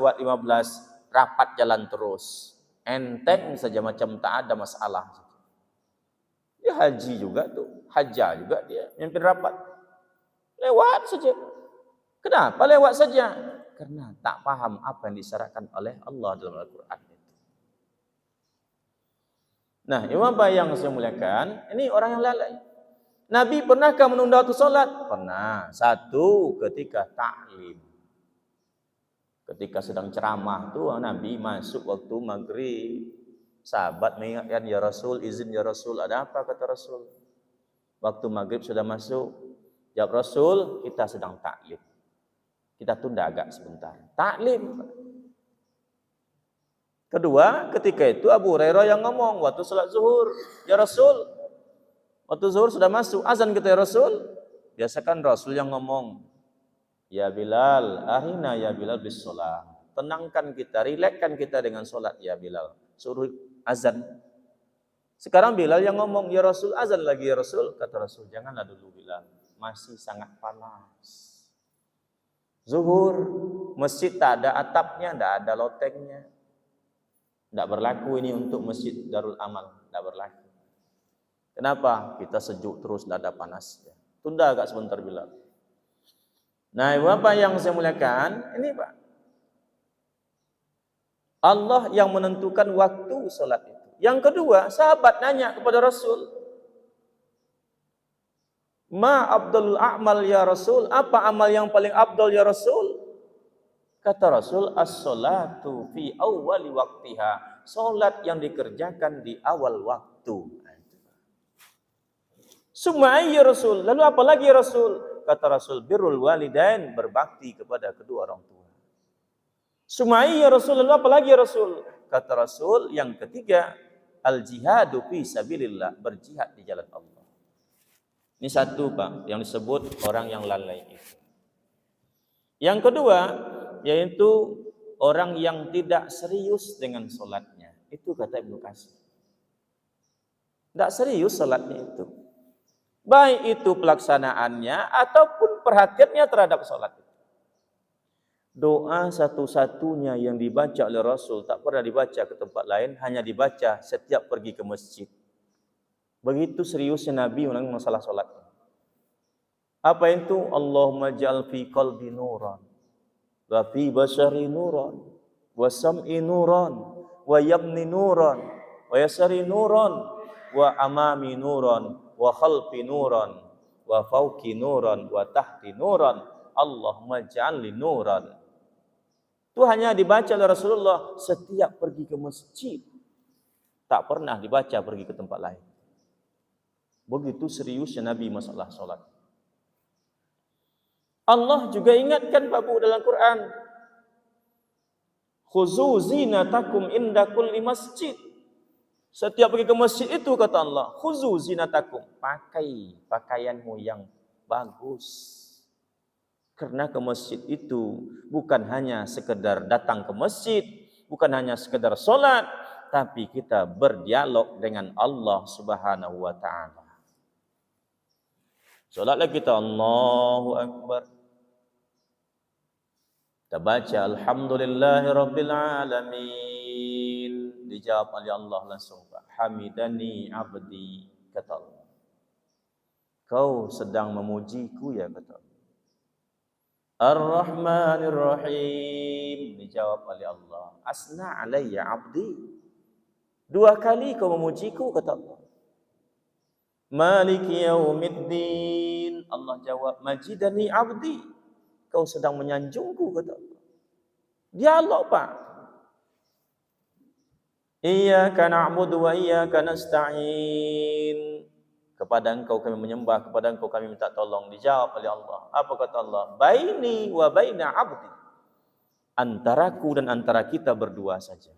rapat jalan terus. Enteng saja macam tak ada masalah. Dia haji juga tuh. Hajjah juga dia mimpin rapat. Lewat saja. Kenapa lewat saja? Karena tak paham apa yang disyaratkan oleh Allah dalam Al-Quran itu. Nah, ini apa yang saya muliakan? Ini orang yang lalai. Nabi pernahkah menunda waktu sholat? Pernah. 1, ketika ta'lim. Ketika sedang ceramah tuh Nabi masuk waktu maghrib. Sahabat mengingatkan, ya Rasul, izin ya Rasul. Ada apa kata Rasul? Waktu maghrib sudah masuk. Jawab Rasul, kita sedang ta'lim. Kita tunda agak sebentar. Ta'lim. Kedua, ketika itu Abu Hurairah yang ngomong waktu sholat zuhur. Ya Rasul, waktu zuhur sudah masuk, azan kita ya Rasul. Biasakan Rasul yang ngomong. Ya Bilal, arina ya Bilal bis sholat. Tenangkan kita, rilekkan kita dengan sholat ya Bilal. Suruh azan. Sekarang Bilal yang ngomong, ya Rasul, azan lagi ya Rasul. Kata Rasul, janganlah dulu Bilal. Masih sangat panas. Zuhur, masjid tak ada atapnya, tak ada lotengnya. Tak berlaku ini untuk masjid Darul Amal. Tak berlaku. Kenapa? Kita sejuk terus, tidak ada panas. Tunda agak sebentar Bilal. Nah, apa yang saya muliakan? Ini Pak. Allah yang menentukan waktu sholat itu. Yang kedua, sahabat nanya kepada Rasul, ma abdul a'mal ya Rasul, apa amal yang paling abdul ya Rasul? Kata Rasul, as-salatu fi awwali waqtiha, salat yang dikerjakan di awal waktu. Summa ya Rasul, lalu apa lagi ya Rasul? Kata Rasul, birrul walidain, berbakti kepada kedua orang tua. Summa ya Rasul, lalu apa lagi ya Rasul? Kata Rasul, yang ketiga, al-jihadu fi sabilillah, berjihad di jalan Allah. Ini satu Pak, yang disebut orang yang lalai itu. Yang kedua, yaitu orang yang tidak serius dengan solatnya. Itu kata Ibnu Katsir. Tidak serius solatnya itu. Baik itu pelaksanaannya ataupun perhatiannya terhadap solat. Doa satu-satunya yang dibaca oleh Rasul tak pernah dibaca ke tempat lain, hanya dibaca setiap pergi ke masjid. Begitu seriusnya Nabi mengenai masalah solat. Apa itu? Allahumma ja'al fi qalbi nuran, wa fi basari nuran, wa sam'i nuran, wa yamni nuran, wa yasari nuran, wa amami nuran, wa khalfi nuran, wa fawqi nuran, wa tahti nuran. Allahumma ja'alni nuran. Itu hanya dibaca oleh Rasulullah setiap pergi ke masjid. Tak pernah dibaca pergi ke tempat lain. Begitu seriusnya Nabi masalah solat. Allah juga ingatkan Bapak dalam Quran. Khuzu zinatakum inda kulli masjid. Setiap pergi ke masjid itu kata Allah, khuzu zinatakum, pakai pakaianmu yang bagus. Karena ke masjid itu bukan hanya sekedar datang ke masjid, bukan hanya sekedar solat, tapi kita berdialog dengan Allah Subhanahu wa taala. Solatlah kita Allahu Akbar. Kita baca Alhamdulillahi Rabbil Alamin. Dijawab oleh Allah langsung. Hamidani abdi, kata Allah. Kau sedang memujiku ya, kata Allah. Ar-Rahmanir Rahim. Dijawab oleh Allah. Asna alayya abdi. 2 kali kau memujiku, kata Allah. Maliki yaumiddin. Allah jawab, majidani abdi. Kau sedang menyanjungku, kata Allah. Dialog Pak. Iyyaka na'budu wa iyyaka nasta'in. Kepada Engkau kami menyembah, kepada Engkau kami minta tolong. Dijawab oleh Allah. Apa kata Allah? Baini wa baina abdi. Antaraku dan antara kita berdua saja.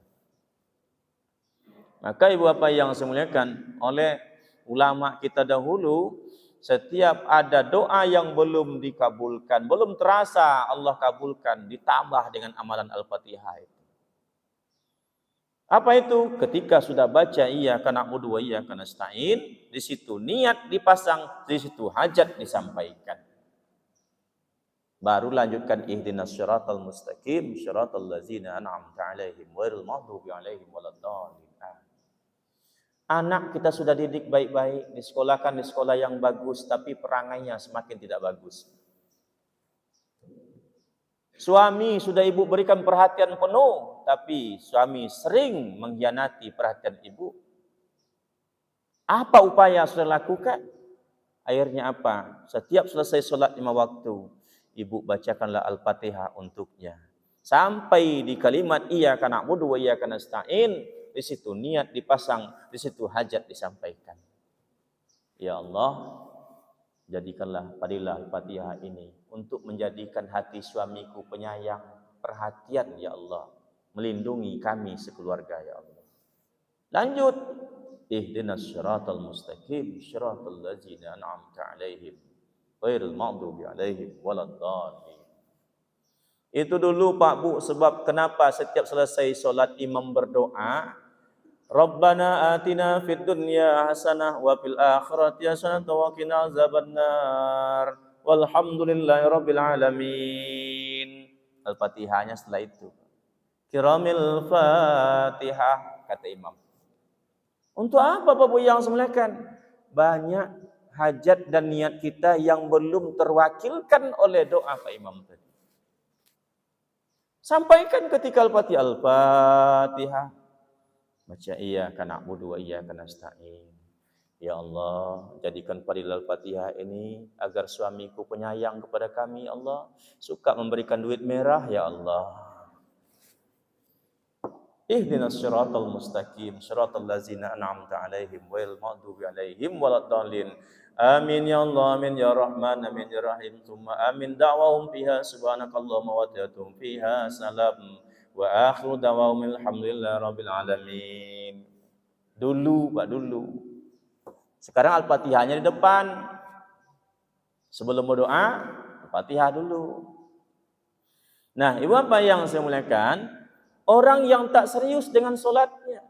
Maka ibu bapak yang saya muliakan, oleh ulama kita dahulu, setiap ada doa yang belum dikabulkan, belum terasa Allah kabulkan, ditambah dengan amalan Al-Fatihah itu. Apa itu? Ketika sudah baca iyyaka na'budu wa iyyaka nasta'in, di situ niat dipasang, di situ hajat disampaikan. Baru lanjutkan ihdinas syiratal mustaqim, syiratal ladzina an'amta 'alaihim ghairil maghdubi 'alaihim waladdallin. Anak kita sudah didik baik-baik, disekolahkan di sekolah yang bagus, tapi perangainya semakin tidak bagus. Suami sudah ibu berikan perhatian penuh, tapi suami sering mengkhianati perhatian ibu. Apa upaya sudah lakukan? Akhirnya apa? Setiap selesai sholat 5 waktu, ibu bacakanlah Al-Fatihah untuknya. Sampai di kalimat iyyaka na'budu wa iyyaka nasta'in, di situ niat dipasang, di situ hajat disampaikan. Ya Allah, jadikanlah padilah Al-Fatihah ini untuk menjadikan hati suamiku penyayang, perhatian ya Allah, melindungi kami sekeluarga ya Allah. Lanjut, ihdinas syiratal mustaqim, syiratal ladzina an'amta 'alaihim ghairil maghdubi 'alaihim waladdallin. Itu dulu Pak Bu, sebab kenapa setiap selesai solat imam berdoa, Rabbana atina fid dunya hasanah wa fil akhirati hasanah wa qina azabannar. Walhamdulillahi rabbil alamin. Al-Fatihahnya setelah itu. Kiramil Fatihah, kata imam. Untuk apa Bapak yang semuliakan? Banyak hajat dan niat kita yang belum terwakilkan oleh doa Pak Imam tadi. Sampaikan ketika Al-Fatihah. Baca iyyaka na'budu wa iyyaka nasta'in. Ya Allah, jadikan Fadilal Fatihah ini agar suamiku penyayang kepada kami, ya Allah. Suka memberikan duit merah, ya Allah. Ihdinas siratal mustaqim, siratal ladzina an'amta 'alaihim ghairil maghdubi 'alaihim waladdallin. Amin ya Allah, amin ya Rahman, amin ya Rahim. Tsumma amin da'wahum fiha subhanakallahumma wa ta'atuhum fiha salam. Wa akhiru da'wahum alhamdulillahi rabbil alamin. Dulu, Pak, dulu. Sekarang Al-Fatihahnya di depan. Sebelum berdoa, Al-Fatihah dulu. Nah, Ibu apa yang saya muliakan? Orang yang tak serius dengan solatnya.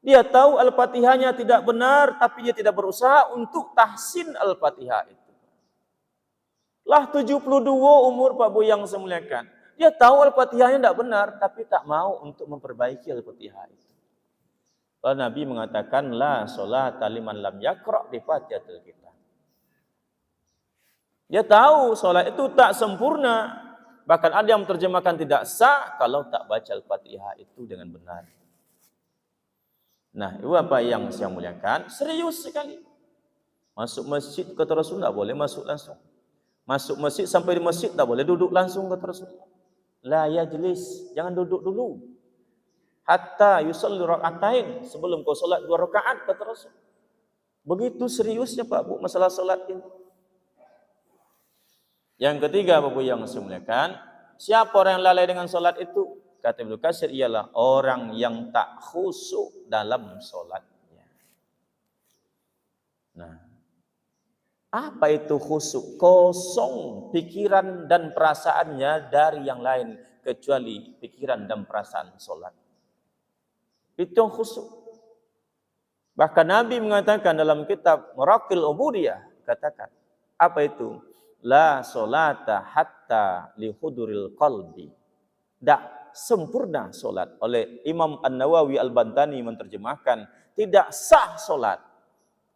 Dia tahu Al-Fatihahnya tidak benar, tapi dia tidak berusaha untuk tahsin Al-Fatihah itu. Lah 72 umur Pak Bu yang saya muliakan. Dia tahu Al-Fatihahnya tidak benar, tapi tak mau untuk memperbaiki Al-Fatihah itu. Kalau Nabi mengatakan, la sholata liman lam yaqra' bi Fatihatil Kitab. Dia tahu sholat itu tak sempurna. Bahkan ada yang menerjemahkan tidak sah kalau tak baca Al-Fatihah itu dengan benar. Nah, itu apa yang saya muliakan? Serius sekali. Masuk masjid kata Rasul tak boleh masuk langsung. Masuk masjid sampai di masjid tak boleh duduk langsung kata Rasul. La yajlis, jangan duduk dulu. Hatta yusalli raka'atain, sebelum kau solat 2 rakaat kata Rasul. Begitu seriusnya Pak Bu masalah solat ini. Yang ketiga Bapak yang saya muliakan, siapa orang yang lalai dengan solat itu? Kata Ibnu Katsir ialah orang yang tak khusyuk dalam solatnya. Nah, apa itu khusyuk? Kosong pikiran dan perasaannya dari yang lain kecuali pikiran dan perasaan solat. Itu yang khusyuk. Bahkan Nabi mengatakan dalam kitab Muraqil Ubudiyah, katakan, apa itu? La solata hatta li huduril qalbi. Tak sempurna solat. Oleh Imam An-Nawawi Al-Bantani menerjemahkan, tidak sah solat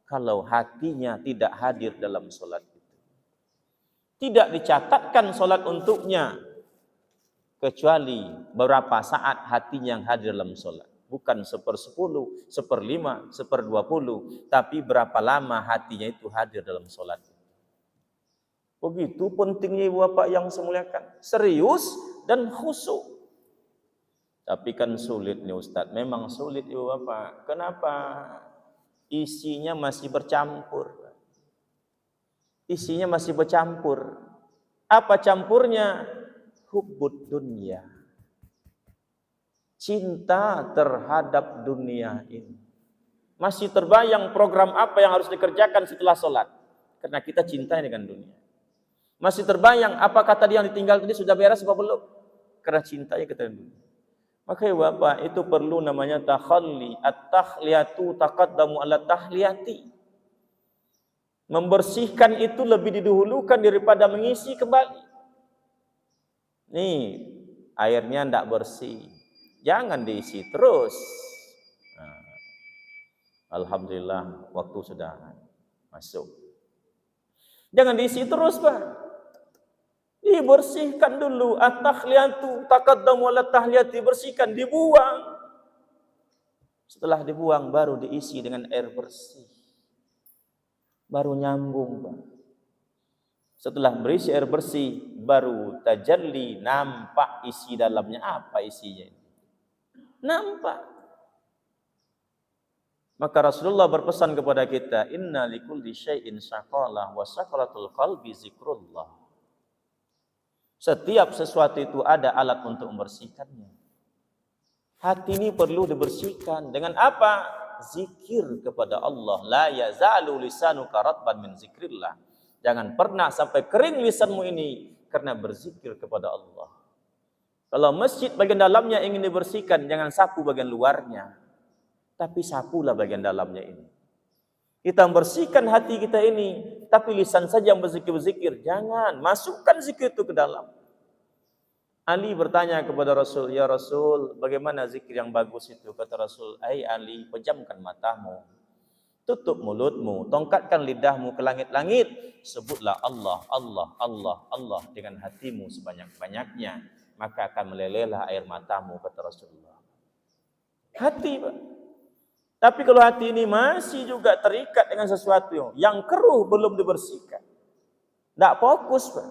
kalau hatinya tidak hadir dalam solat itu. Tidak dicatatkan solat untuknya kecuali beberapa saat hatinya yang hadir dalam solat. Bukan 1/10, 1/5, 1/20, tapi berapa lama hatinya itu hadir dalam solat. Begitu pentingnya Ibu Bapak yang saya muliakan. Serius dan khusyuk. Tapi kan sulit nih Ustaz. Memang sulit Ibu Bapak. Kenapa? Isinya masih bercampur. Isinya masih bercampur. Apa campurnya? Hubbud dunya. Cinta terhadap dunia ini. Masih terbayang program apa yang harus dikerjakan setelah sholat. Karena kita cinta dengan dunia. Masih terbayang apa kata dia yang ditinggal tadi sudah beres apa belum? Karena cintanya kita dulu. Maka ya Bapak, itu perlu namanya takhalli. At-tahliyatu taqaddamu ala tahliyati. Membersihkan itu lebih didahulukan daripada mengisi kembali. Nih, airnya tidak bersih. Jangan diisi terus. Nah, alhamdulillah, waktu sudah masuk. Jangan diisi terus, Pak. Dibersihkan dulu. At-tahliyatu taqaddamu ala tahliyati, bersihkan, dibuang. Setelah dibuang baru diisi dengan air bersih. Baru nyambung, Pak. Setelah berisi air bersih baru tajalli, nampak isi dalamnya. Apa isinya? Nampak. Maka Rasulullah berpesan kepada kita, inna likulli syai'in syaqalah wa syaqalatul qalbi zikrullah. Setiap sesuatu itu ada alat untuk membersihkannya. Hati ini perlu dibersihkan dengan apa? Zikir kepada Allah. La yazalu lisanuka ratban min zikrillah. Jangan pernah sampai kering lisanmu ini karena berzikir kepada Allah. Kalau masjid bagian dalamnya ingin dibersihkan, jangan sapu bagian luarnya, tapi sapulah bagian dalamnya ini. Kita membersihkan hati kita ini, tapi lisan saja yang berzikir-berzikir. Jangan, masukkan zikir itu ke dalam. Ali bertanya kepada Rasul, ya Rasul, bagaimana zikir yang bagus itu? Kata Rasul, hai Ali, pejamkan matamu, tutup mulutmu, tongkatkan lidahmu ke langit-langit, sebutlah Allah, Allah, Allah, Allah dengan hatimu sebanyak-banyaknya, maka akan melelehlah air matamu, kata Rasulullah. Hati, Pak. Tapi kalau hati ini masih juga terikat dengan sesuatu yang keruh belum dibersihkan, tidak fokus, Pak.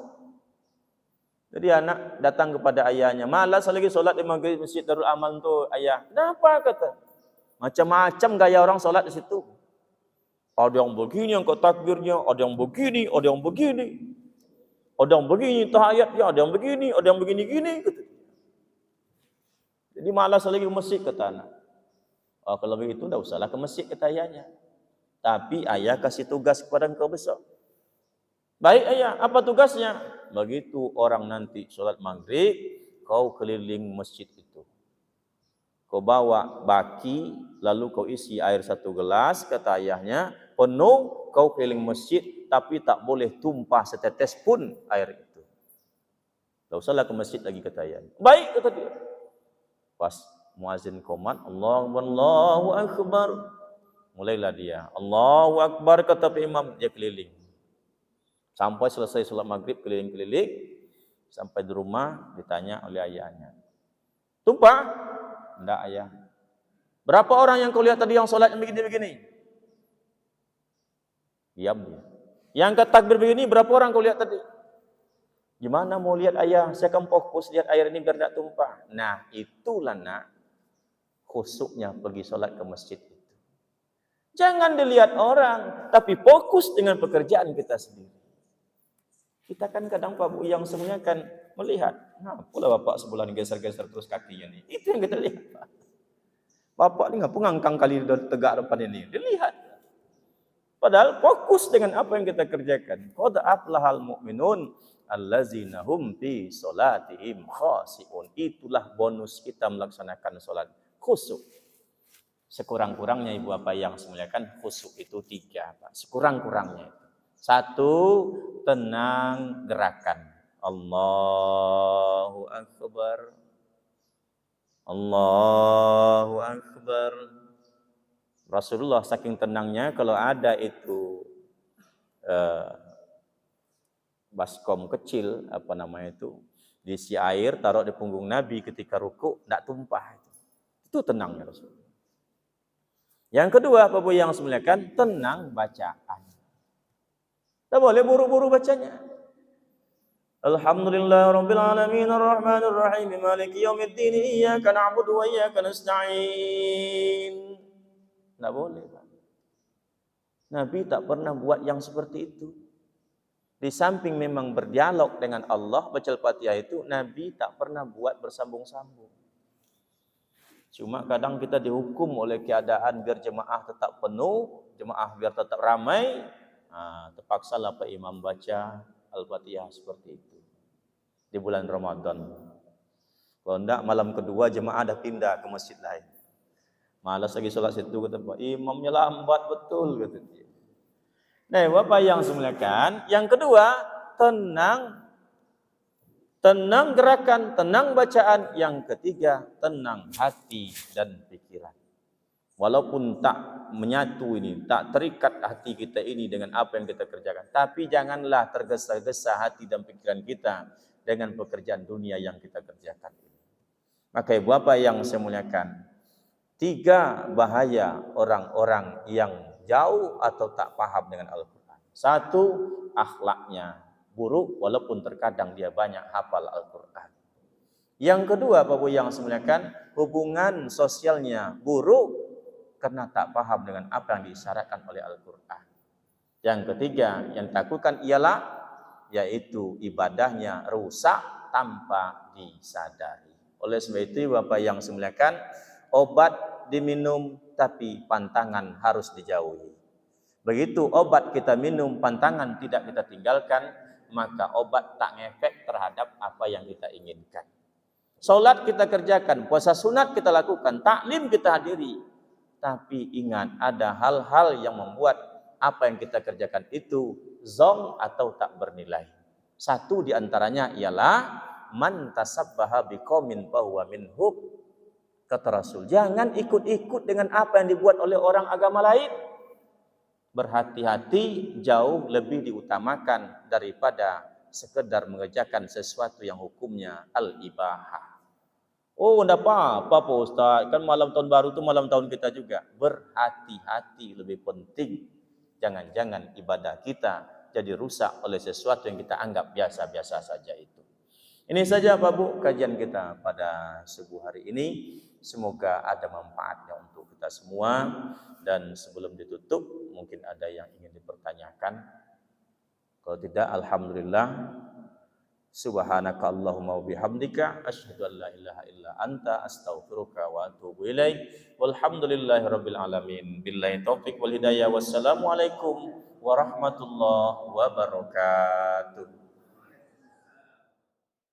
Jadi anak datang kepada ayahnya, malas lagi solat di Masjid Darul Aman tuh, ayah. Kenapa, kata? Macam-macam gaya orang solat di situ. Ada yang begini angkat takbirnya, ada yang begini, ada yang begini. Ada yang begini tahiyatnya, ada yang begini, ada yang begini-gini, kata. Jadi malas lagi ke masjid, kata anak. Oh, kalau begitu tidak usahlah ke masjid, kata ayahnya. Tapi ayah kasih tugas kepada engkau besok. Baik ayah, apa tugasnya? Begitu orang nanti sholat maghrib, kau keliling masjid itu. Kau bawa baki, lalu kau isi air 1 gelas, kata ayahnya, penuh, kau keliling masjid, tapi tak boleh tumpah setetes pun air itu. Tak usahlah ke masjid lagi, kata ayahnya. Baik, kata dia. Pas muazin komat, Allahu Akbar. Mulailah dia, Allahu Akbar, kata imam, dia keliling. Sampai selesai sholat maghrib, keliling-keliling. Sampai di rumah, ditanya oleh ayahnya. Tumpah? Tidak, ayah. Berapa orang yang kau lihat tadi yang sholat yang begini-begini? Diam dia. Yang angkat takbir begini, berapa orang kau lihat tadi? Gimana mau lihat ayah? Saya akan fokus lihat air ini biar tidak tumpah. Nah, itulah nak khusyuknya pergi sholat ke masjid itu. Jangan dilihat orang, tapi fokus dengan pekerjaan kita sendiri. Kita kan kadang Pak Bu yang semuanya kan melihat, nah, pula bapak sebulan geser-geser terus kakinya nih. Itu yang kita lihat, Pak. Bapak ini ngapa ngangkang kali tegak depan ini? Dilihat. Padahal fokus dengan apa yang kita kerjakan. Qad aflahal mu'minun allazina hum fi sholatihim khashi'un. Itulah bonus kita melaksanakan sholat khusyuk. Sekurang-kurangnya ibu bapak yang semuliakan, khusyuk itu 3, Pak. Sekurang-kurangnya itu. 1, tenang gerakan. Allahu Akbar. Allahu Akbar. Rasulullah saking tenangnya kalau ada itu baskom kecil, apa namanya itu, diisi air, taruh di punggung Nabi ketika ruku, tidak tumpah. Itu tenangnya Rasulullah. Yang kedua, Bapak Ibu yang semuliakan, tenang bacaan. Tak boleh buru-buru bacanya. Alhamdulillahirabbil alamin arrahmanir rahim maliki yaumiddin iyyaka na'budu wa iyyaka nasta'in. Tak boleh, Pak. Nabi tak pernah buat yang seperti itu. Di samping memang berdialog dengan Allah, baca Al-Fatihah itu Nabi tak pernah buat bersambung-sambung. Cuma kadang kita dihukum oleh keadaan biar jemaah tetap penuh, jemaah biar tetap ramai. Terpaksalah Pak Imam baca Al-Fatihah seperti itu di bulan Ramadan. Kalau enggak, malam kedua jemaah dah pindah ke masjid lain. Malas lagi sholat situ, kata Pak Imamnya lambat betul, kata dia. Nah, Bapak yang semuliakan, yang kedua, tenang gerakan, tenang bacaan. Yang ketiga, tenang hati dan pikiran. Walaupun tak menyatu ini, tak terikat hati kita ini dengan apa yang kita kerjakan, tapi janganlah tergesa-gesa hati dan pikiran kita dengan pekerjaan dunia yang kita kerjakan ini. Maka ibu bapak yang saya muliakan, 3 bahaya orang-orang yang jauh atau tak paham dengan Al-Quran. 1, akhlaknya buruk walaupun terkadang dia banyak hafal Al-Quran. Yang kedua, Bapak yang semuliakan, hubungan sosialnya buruk karena tak paham dengan apa yang disyaratkan oleh Al-Quran. Yang ketiga, yang ditakutkan ialah yaitu ibadahnya rusak tanpa disadari. Oleh sebab itu, Bapak yang semuliakan, obat diminum tapi pantangan harus dijauhi. Begitu obat kita minum, pantangan tidak kita tinggalkan, maka obat tak ngefek terhadap apa yang kita inginkan. Salat kita kerjakan, puasa sunat kita lakukan, taklim kita hadiri. Tapi ingat, ada hal-hal yang membuat apa yang kita kerjakan itu zong atau tak bernilai. 1 diantaranya ialah man tasabbaha biqaumin fahuwa minhum. Kata Rasul, jangan ikut-ikut dengan apa yang dibuat oleh orang agama lain. Berhati-hati, jauh lebih diutamakan daripada sekedar mengerjakan sesuatu yang hukumnya al-ibahah. Oh, enggak apa-apa Pak Ustaz, kan malam tahun baru itu malam tahun kita juga. Berhati-hati lebih penting. Jangan-jangan ibadah kita jadi rusak oleh sesuatu yang kita anggap biasa-biasa saja itu. Ini saja Pak Bu kajian kita pada subuh hari ini. Semoga ada manfaatnya untuk kita semua. Dan sebelum ditutup, mungkin ada yang ingin dipertanyakan. Kalau tidak, alhamdulillah. Subhanaka Allahumma wa bihamdika asyhadu an la ilaha illa anta astaghfiruka wa atubu ilaik. Walhamdulillahi rabbil alamin. Billahi taufik wal hidayah. Wassalamualaikum warahmatullahi wabarakatuh.